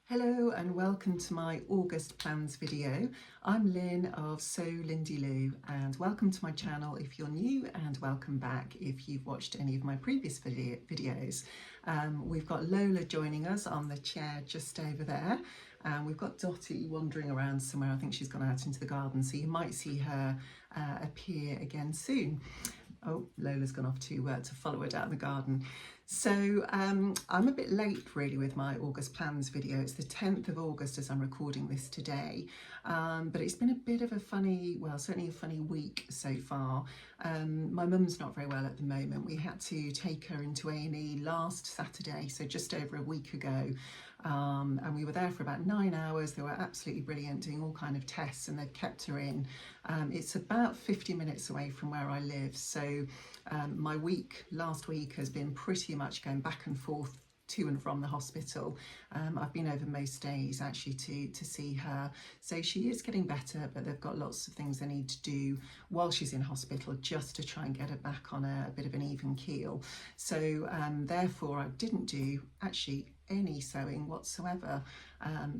Hello and welcome to my August plans video. I'm Lynn of Sew Lindy Lou, and welcome to my channel if you're new, and welcome back if you've watched any of my previous videos. We've got Lola joining us on the chair just over there, and we've got Dottie wandering around somewhere. I think she's gone out into the garden, so you might see her appear again soon. Oh, Lola's gone off to follow her down the garden. So I'm a bit late really with my August plans video. It's the 10th of August as I'm recording this today, but it's been a bit of a funny, well, certainly a funny week so far. My mum's not very well at the moment. We had to take her into A&E last Saturday, so just over a week ago. And we were there for about 9 hours. They were absolutely brilliant, doing all kind of tests, and they've kept her in. It's about 50 minutes away from where I live, so my last week has been pretty much going back and forth to and from the hospital. I've been over most days actually to see her, so she is getting better, but they've got lots of things they need to do while she's in hospital just to try and get her back on a bit of an even keel. So therefore I didn't do actually any sewing whatsoever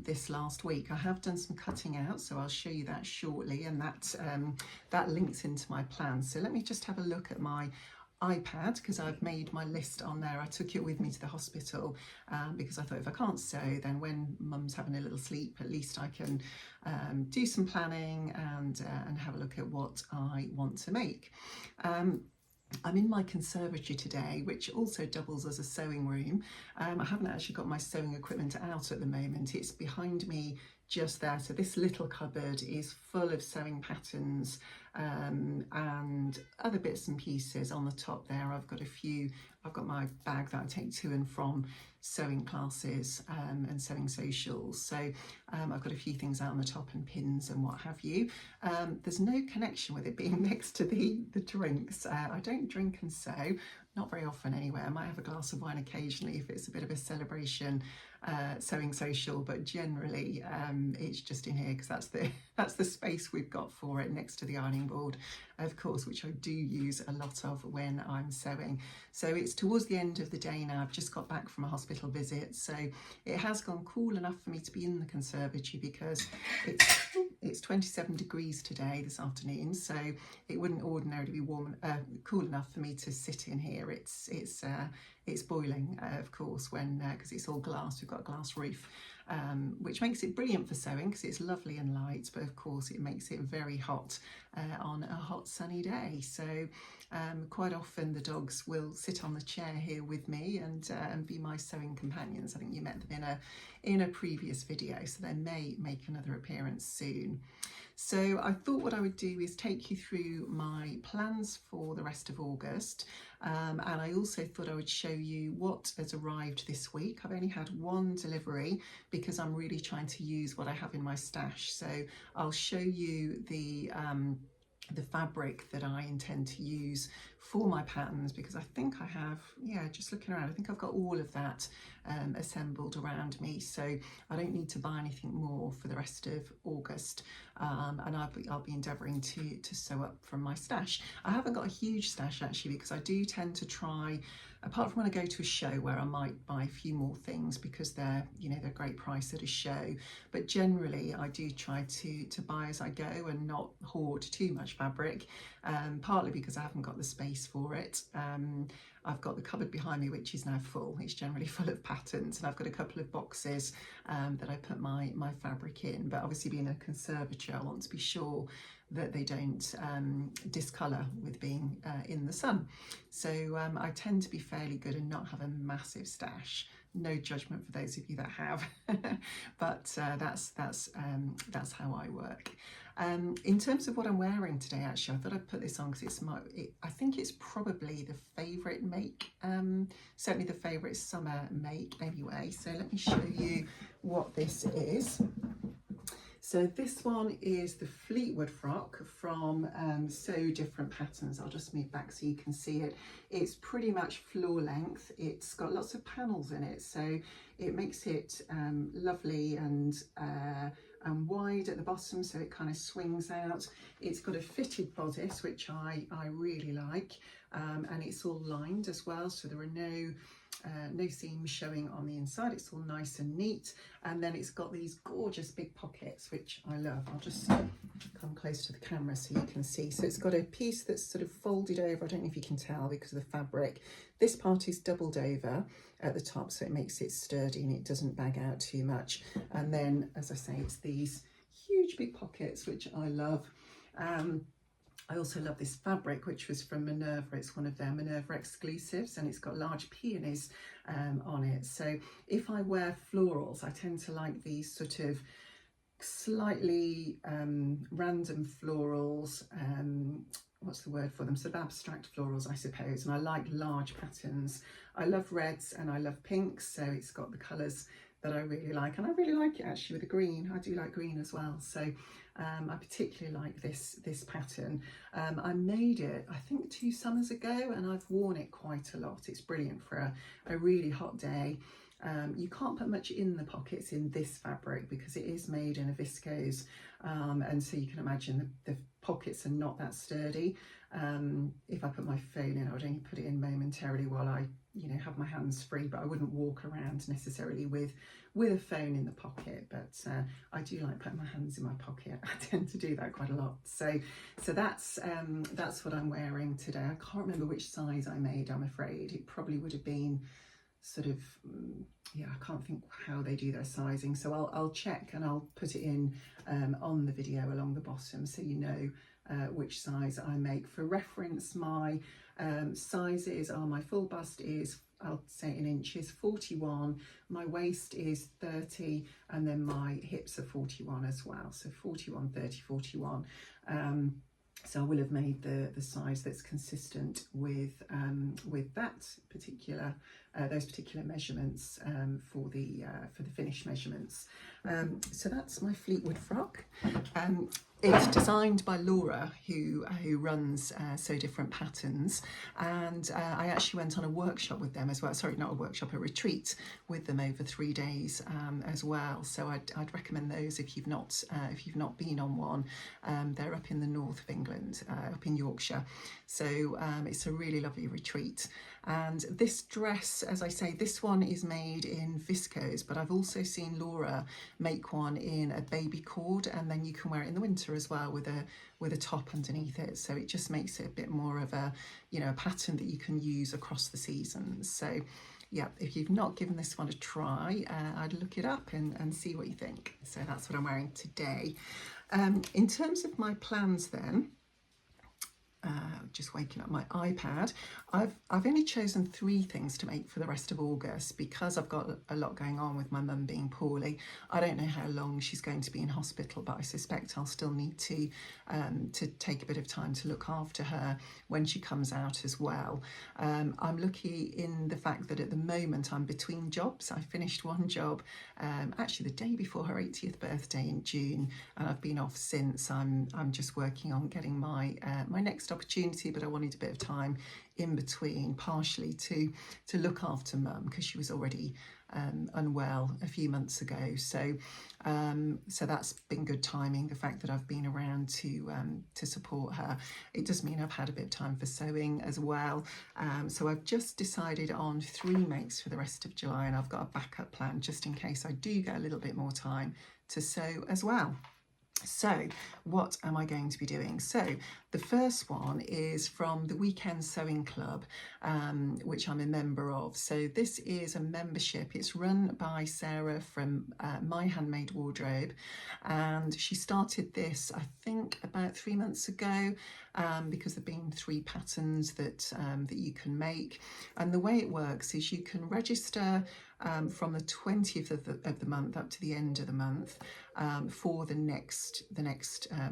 this last week. I have done some cutting out, so I'll show you that shortly, and that links into my plans. So let me just have a look at my iPad, because I've made my list on there. I took it with me to the hospital because I thought if I can't sew, then when mum's having a little sleep, at least I can do some planning and have a look at what I want to make. I'm in my conservatory today, which also doubles as a sewing room. I haven't actually got my sewing equipment out at the moment. It's behind me just there. So this little cupboard is full of sewing patterns and other bits and pieces. On the top there, I've got my bag that I take to and from sewing classes and sewing socials. So I've got a few things out on the top and pins and what have you. There's no connection with it being next to the drinks. I don't drink and sew, not very often anyway. I might have a glass of wine occasionally if it's a bit of a celebration sewing social, but generally it's just in here because that's the space we've got for it, next to the ironing board, of course, which I do use a lot of when I'm sewing. So it's towards the end of the day now. I've just got back from a hospital visit, so it has gone cool enough for me to be in the conservatory because it's 27 degrees today, this afternoon, so it wouldn't ordinarily be cool enough for me to sit in here. It's boiling, of course, when because it's all glass. We've got a glass roof, which makes it brilliant for sewing because it's lovely and light, but of course it makes it very hot on a hot sunny day. So quite often the dogs will sit on the chair here with me and be my sewing companions. I think you met them in a previous video, so they may make another appearance soon. So I thought what I would do is take you through my plans for the rest of August, and I also thought I would show you what has arrived this week. I've only had one delivery because I'm really trying to use what I have in my stash. So I'll show you the fabric that I intend to use for my patterns, because I think I have, just looking around, I think I've got all of that assembled around me, so I don't need to buy anything more for the rest of August, and I'll be endeavouring to sew up from my stash. I haven't got a huge stash actually, because I do tend to try, apart from when I go to a show where I might buy a few more things because they're a great price at a show, but generally I do try to buy as I go and not hoard too much fabric, partly because I haven't got the space for it. I've got the cupboard behind me which is now full. It's generally full of patterns, and I've got a couple of boxes that I put my fabric in, but obviously being a conservatory I want to be sure that they don't discolour with being in the sun. So I tend to be fairly good and not have a massive stash. No judgment for those of you that have, but that's how I work. In terms of what I'm wearing today, actually, I thought I'd put this on because I think it's probably the favourite make, certainly the favourite summer make anyway. So let me show you what this is. So this one is the Fleetwood frock from Sew Different Patterns. I'll just move back so you can see it. It's pretty much floor length. It's got lots of panels in it, so it makes it lovely and wide at the bottom, so it kind of swings out. It's got a fitted bodice, which I really like, and it's all lined as well, so there are no no seams showing on the inside. It's all nice and neat, and then it's got these gorgeous big pockets, which I love. I'll just come close to the camera so you can see. So it's got a piece that's sort of folded over. I don't know if you can tell because of the fabric. This part is doubled over at the top, so it makes it sturdy and it doesn't bag out too much. And then, as I say, it's these huge big pockets, which I love. I also love this fabric, which was from Minerva. It's one of their Minerva exclusives, and it's got large peonies on it. So if I wear florals, I tend to like these sort of slightly random florals. What's the word for them? Sort of abstract florals, I suppose. And I like large patterns. I love reds and I love pinks, so it's got the colours that I really like, and I really like it actually with the green. I do like green as well, so I particularly like this pattern. I made it I think 2 summers ago, and I've worn it quite a lot. It's brilliant for a really hot day. You can't put much in the pockets in this fabric because it is made in a viscose, and so you can imagine the pockets are not that sturdy. If I put my phone in, I would only put it in momentarily while I have my hands free, but I wouldn't walk around necessarily with a phone in the pocket. But I do like putting my hands in my pocket. I tend to do that quite a lot. So that's what I'm wearing today. I can't remember which size I made, I'm afraid. It probably would have been sort of, yeah, I can't think how they do their sizing, so I'll check and I'll put it in on the video along the bottom, so you know which size I make. For reference, my sizes are, my full bust is, I'll say in inches, 41, my waist is 30, and then my hips are 41 as well, so 41, 30, 41. So I will have made the size that's consistent with that particular those particular measurements for the finished measurements. So that's my Fleetwood frock. It's designed by Laura, who runs So Different Patterns, and I actually went on a workshop with them as well. Sorry, not a workshop, a retreat with them over 3 days as well. So I'd recommend those if you've not been on one. They're up in the north of England, up in Yorkshire. So it's a really lovely retreat. And this dress, as I say, this one is made in viscose, but I've also seen Laura make one in a baby cord, and then you can wear it in the winter as well with a top underneath it. So it just makes it a bit more of a a pattern that you can use across the seasons. So yeah, if you've not given this one a try, I'd look it up and see what you think. So that's what I'm wearing today. In terms of my plans then, just waking up my iPad, I've only chosen 3 things to make for the rest of August because I've got a lot going on with my mum being poorly. I don't know how long she's going to be in hospital, but I suspect I'll still need to take a bit of time to look after her when she comes out as well. I'm lucky in the fact that at the moment I'm between jobs. I finished one job actually the day before her 80th birthday in June, and I've been off since. I'm just working on getting my my next opportunity, but I wanted a bit of time in between, partially to look after mum because she was already unwell a few months ago. So that's been good timing, the fact that I've been around to support her. It does mean I've had a bit of time for sewing as well. So I've just decided on 3 makes for the rest of July, and I've got a backup plan just in case I do get a little bit more time to sew as well. So what am I going to be doing? So the first one is from the Weekend Sewing Club, which I'm a member of. So this is a membership. It's run by Sarah from My Handmade Wardrobe, and she started this I think about 3 months ago, because there've been 3 patterns that you can make. And the way it works is you can register from the 20th of the month up to the end of the month for the next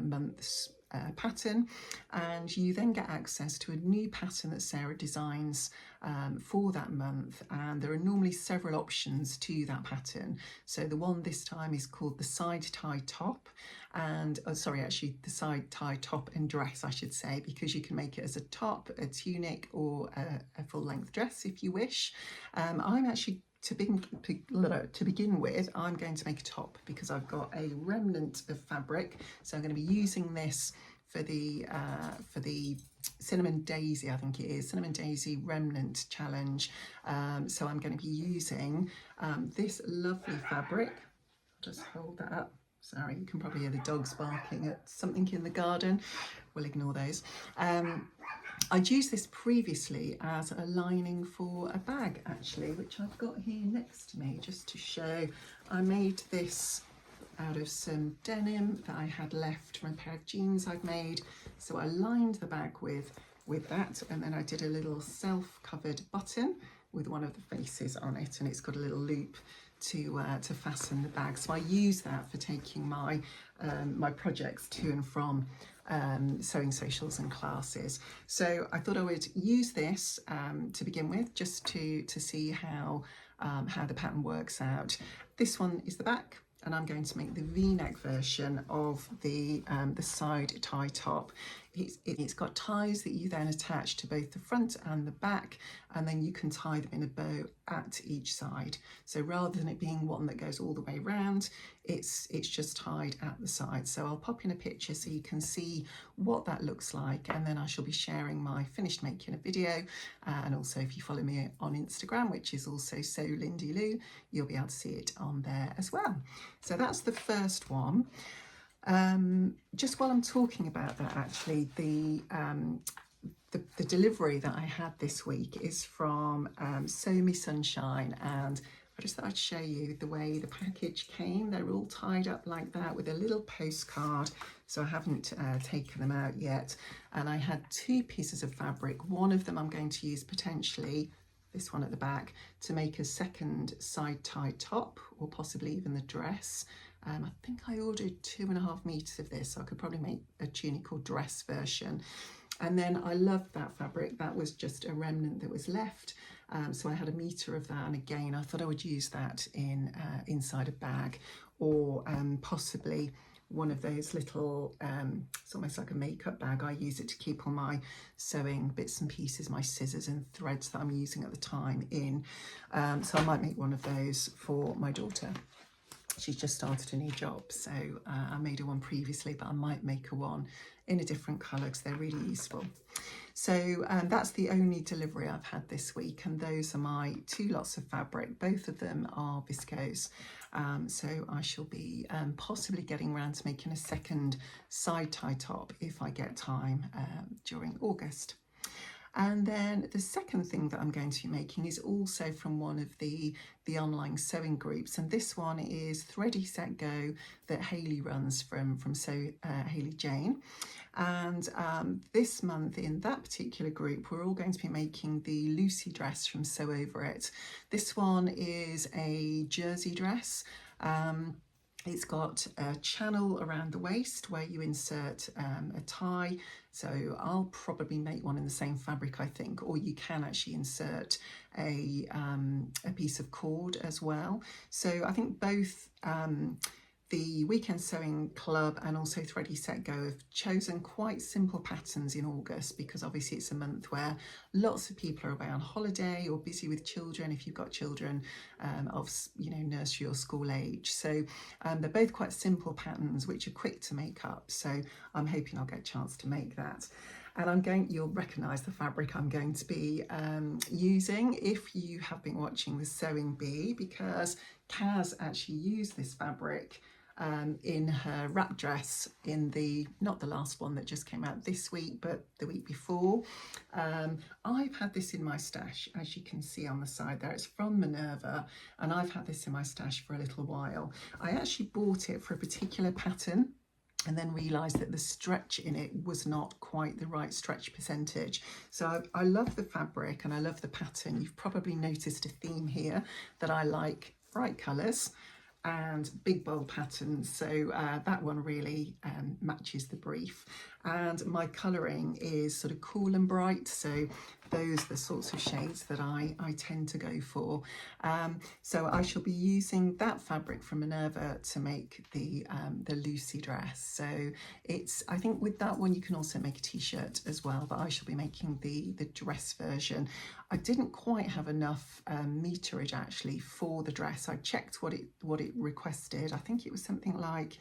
month's pattern, and you then get access to a new pattern that Sarah designs for that month, and there are normally several options to that pattern. So the one this time is called the side tie top, and the side tie top and dress, I should say, because you can make it as a top, a tunic, or a full length dress if you wish. I'm actually to begin with, I'm going to make a top because I've got a remnant of fabric, so I'm going to be using this for the Cinnamon Daisy, I think it is, Cinnamon Daisy Remnant Challenge. So I'm going to be using this lovely fabric. I'll just hold that up. Sorry, you can probably hear the dogs barking at something in the garden. We'll ignore those. I'd used this previously as a lining for a bag, actually, which I've got here next to me, just to show. I made this out of some denim that I had left from a pair of jeans I'd made. So I lined the bag with that, and then I did a little self-covered button with one of the faces on it, and it's got a little loop to fasten the bag. So I use that for taking my my projects to and from sewing socials and classes. So I thought I would use this to begin with, just to see how the pattern works out. This one is the back, and I'm going to make the V-neck version of the side tie top. It's got ties that you then attach to both the front and the back, and then you can tie them in a bow at each side. So rather than it being one that goes all the way around, it's just tied at the side. So I'll pop in a picture so you can see what that looks like, and then I shall be sharing my finished making a video. And also, if you follow me on Instagram, which is also So Lindy Lou, you'll be able to see it on there as well. So that's the first one. Just while I'm talking about that, actually, the delivery that I had this week is from Sew Me Sunshine, and I just thought I'd show you the way the package came. They're all tied up like that with a little postcard, so I haven't taken them out yet. And I had two pieces of fabric. One of them I'm going to use potentially, this one at the back, to make a second side tie top, or possibly even the dress. I think I ordered 2.5 meters of this, so I could probably make a tunic or dress version. And then I loved that fabric. That was just a remnant that was left. So I had 1 meter of that, and again, I thought I would use that in inside a bag, or possibly one of those little, it's almost like a makeup bag. I use it to keep all my sewing bits and pieces, my scissors and threads that I'm using at the time in. So I might make one of those for my daughter. She's just started a new job, so I made her one previously, but I might make her one in a different colour because they're really useful. So that's the only delivery I've had this week, and those are my 2 lots of fabric. Both of them are viscose, so I shall be possibly getting around to making a second side tie top if I get time during August. And then the second thing that I'm going to be making is also from one of the online sewing groups, and this one is Thready Set Go that Hayley runs from Sew Hayley Jane. And this month in that particular group, we're all going to be making the Lucy dress from Sew Over It. This one is a jersey dress. It's got a channel around the waist where you insert a tie. So I'll probably make one in the same fabric, I think, or you can actually insert a piece of cord as well. So I think both the Weekend Sewing Club and also Thready Set Go have chosen quite simple patterns in August, because obviously it's a month where lots of people are away on holiday or busy with children, if you've got children of nursery or school age. So they're both quite simple patterns which are quick to make up, so I'm hoping I'll get a chance to make that. And you'll recognise the fabric I'm going to be using if you have been watching the Sewing Bee, because Kaz actually used this fabric in her wrap dress in not the last one that just came out this week, but the week before. I've had this in my stash, as you can see on the side there. It's from Minerva, and I've had this in my stash for a little while. I actually bought it for a particular pattern, and then realised that the stretch in it was not quite the right stretch percentage. So I love the fabric and I love the pattern. You've probably noticed a theme here that I like bright colours and big bold patterns, so that one really matches the brief. And my colouring is sort of cool and bright, so those are the sorts of shades that I tend to go for. So I shall be using that fabric from Minerva to make the Lucy dress. So I think with that one you can also make a t-shirt as well, but I shall be making the dress version. I didn't quite have enough meterage actually for the dress. I checked what it requested. I think it was something like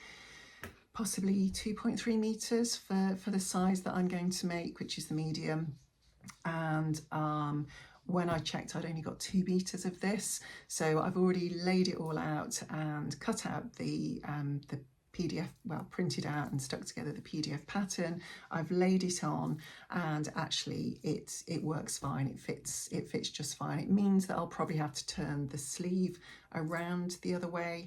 possibly 2.3 meters for the size that I'm going to make, which is the medium. And when I checked, I'd only got 2 meters of this, so I've already laid it all out and cut out the PDF, well, printed out and stuck together the PDF pattern. I've laid it on, and actually it works fine. It fits just fine. It means that I'll probably have to turn the sleeve around the other way,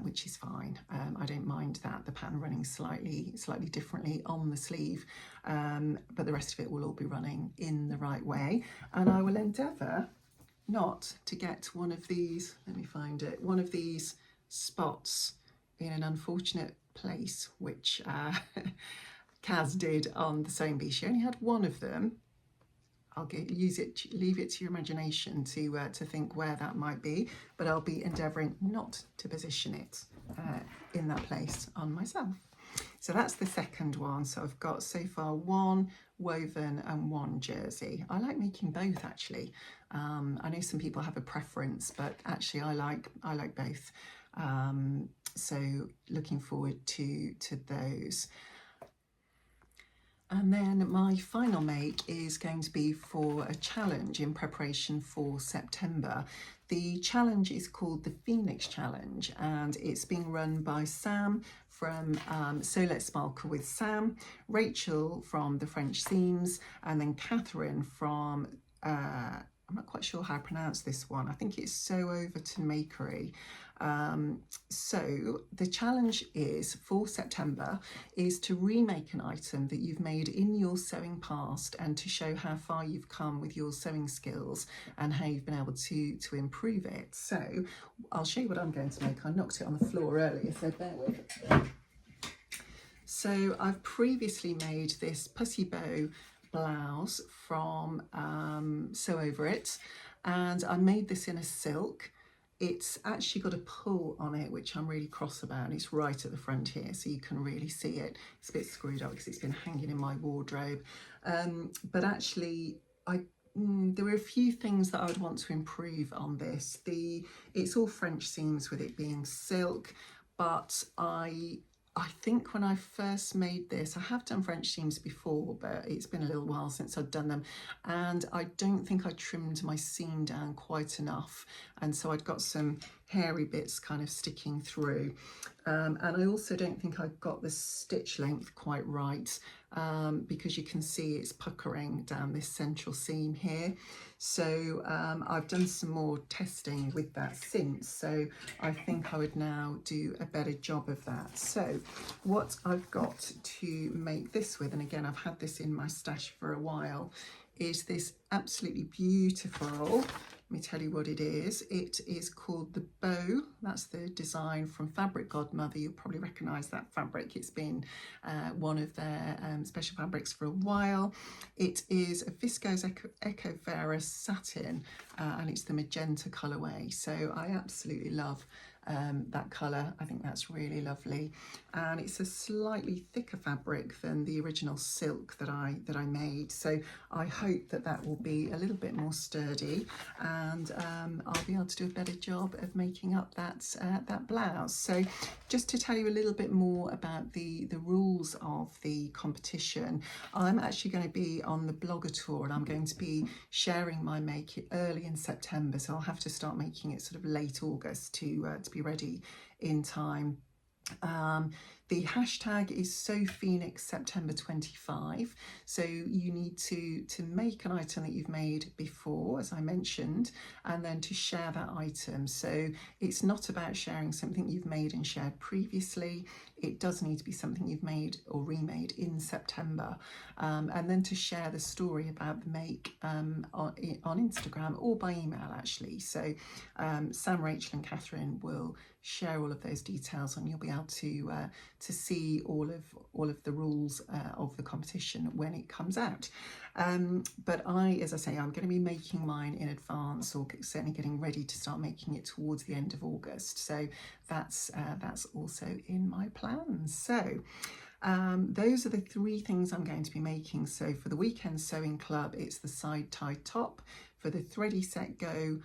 which is fine. I don't mind that, the pattern running slightly differently on the sleeve, but the rest of it will all be running in the right way. And I will endeavour not to get one of these, let me find it, one of these spots in an unfortunate place, which Kaz did on the sewing bee. She only had one of them. I'll leave it to your imagination to think where that might be, but I'll be endeavouring not to position it in that place on myself. So that's the second one. So I've got so far 1 woven and 1 jersey. I like making both, actually. I know some people have a preference, but actually I like both. So looking forward to those. And then my final make is going to be for a challenge in preparation for September. The challenge is called the Phoenix Challenge, and it's being run by Sam from So Let's Sparkle with Sam, Rachel from the French Seams, and then Catherine from, I'm not quite sure how I pronounce this one. I think it's Sew Over to Makery. So the challenge is for September is to remake an item that you've made in your sewing past, and to show how far you've come with your sewing skills and how you've been able to improve it. So I'll show you what I'm going to make. I knocked it on the floor earlier, so bear with it. So I've previously made this pussy bow blouse from Sew Over It, and I made this in a silk. It's actually got a pull on it, which I'm really cross about, and it's right at the front here, so you can really see it. It's a bit screwed up because it's been hanging in my wardrobe. But actually, there were a few things that I would want to improve on this. It's all French seams with it being silk, but I think when I first made this, I have done French seams before, but it's been a little while since I've done them, and I don't think I trimmed my seam down quite enough, and so I'd got some hairy bits kind of sticking through, and I also don't think I got the stitch length quite right, because you can see it's puckering down this central seam here. So I've done some more testing with that since, so I think I would now do a better job of that. So what I've got to make this with, and again I've had this in my stash for a while, is this absolutely beautiful, let me tell you what it is. It is called the Bow. That's the design from Fabric Godmother. You'll probably recognise that fabric. It's been one of their special fabrics for a while. It is a viscose Eco Vera satin, and it's the magenta colourway. So I absolutely love that colour. I think that's really lovely, and it's a slightly thicker fabric than the original silk that I made, so I hope that will be a little bit more sturdy, and I'll be able to do a better job of making up that blouse. So just to tell you a little bit more about the rules of the competition, I'm actually going to be on the blogger tour, and I'm going to be sharing my make early in September, so I'll have to start making it sort of late August to be ready in time. The hashtag is SewPhoenix September 25. So you need to make an item that you've made before, as I mentioned, and then to share that item. So it's not about sharing something you've made and shared previously. It does need to be something you've made or remade in September. And then to share the story about the make on Instagram or by email, actually. So Sam, Rachel and Catherine will share all of those details, and you'll be able to see all of the rules of the competition when it comes out. But as I say, I'm going to be making mine in advance, or certainly getting ready to start making it towards the end of August. So that's also in my plans. So those are the 3 things I'm going to be making. So for the Weekend Sewing Club, it's the side tie top. For the Thready Set Go,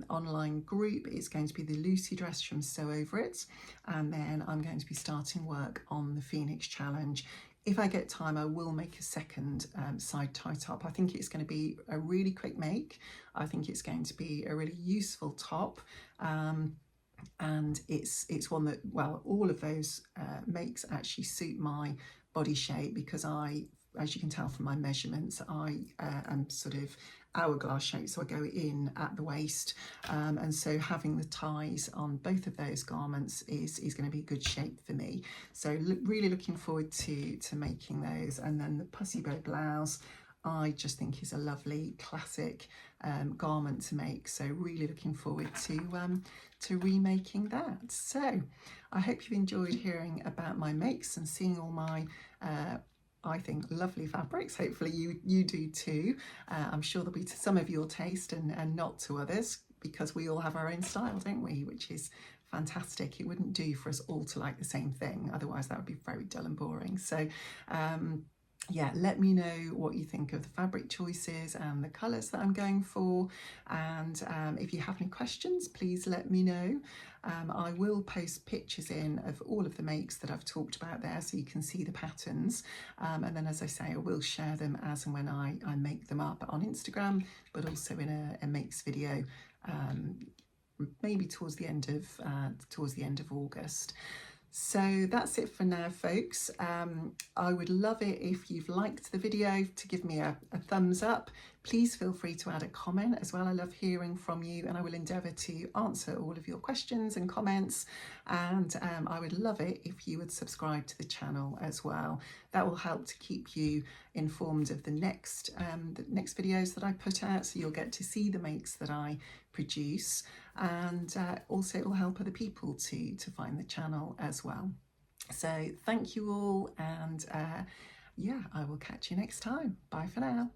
online group. It's going to be the Lucy dress from Sew Over It, and then I'm going to be starting work on the Phoenix Challenge. If I get time, I will make a second side tie top. I think it's going to be a really quick make. I think it's going to be a really useful top. And it's one that, well, all of those makes actually suit my body shape, because I, as you can tell from my measurements, I am sort of hourglass shape, so I go in at the waist, and so having the ties on both of those garments is going to be a good shape for me. So really looking forward to making those. And then the pussy bow blouse, I just think is a lovely classic garment to make, so really looking forward to remaking that. So I hope you've enjoyed hearing about my makes and seeing all my I think lovely fabrics. Hopefully you do too. I'm sure they'll be to some of your taste and not to others, because we all have our own style, don't we, which is fantastic. It wouldn't do for us all to like the same thing, otherwise that would be very dull and boring. So yeah, let me know what you think of the fabric choices and the colours that I'm going for. And if you have any questions, please let me know. I will post pictures in of all of the makes that I've talked about there, so you can see the patterns. And then, as I say, I will share them as and when I make them up on Instagram, but also in a makes video, maybe towards the end of August. So that's it for now, folks. I would love it if you've liked the video to give me a thumbs up. Please feel free to add a comment as well. I love hearing from you, and I will endeavour to answer all of your questions and comments. And I would love it if you would subscribe to the channel as well. That will help to keep you informed of the next videos that I put out, so you'll get to see the makes that I produce, and also it will help other people to find the channel as well. So thank you all, and yeah, I will catch you next time. Bye for now.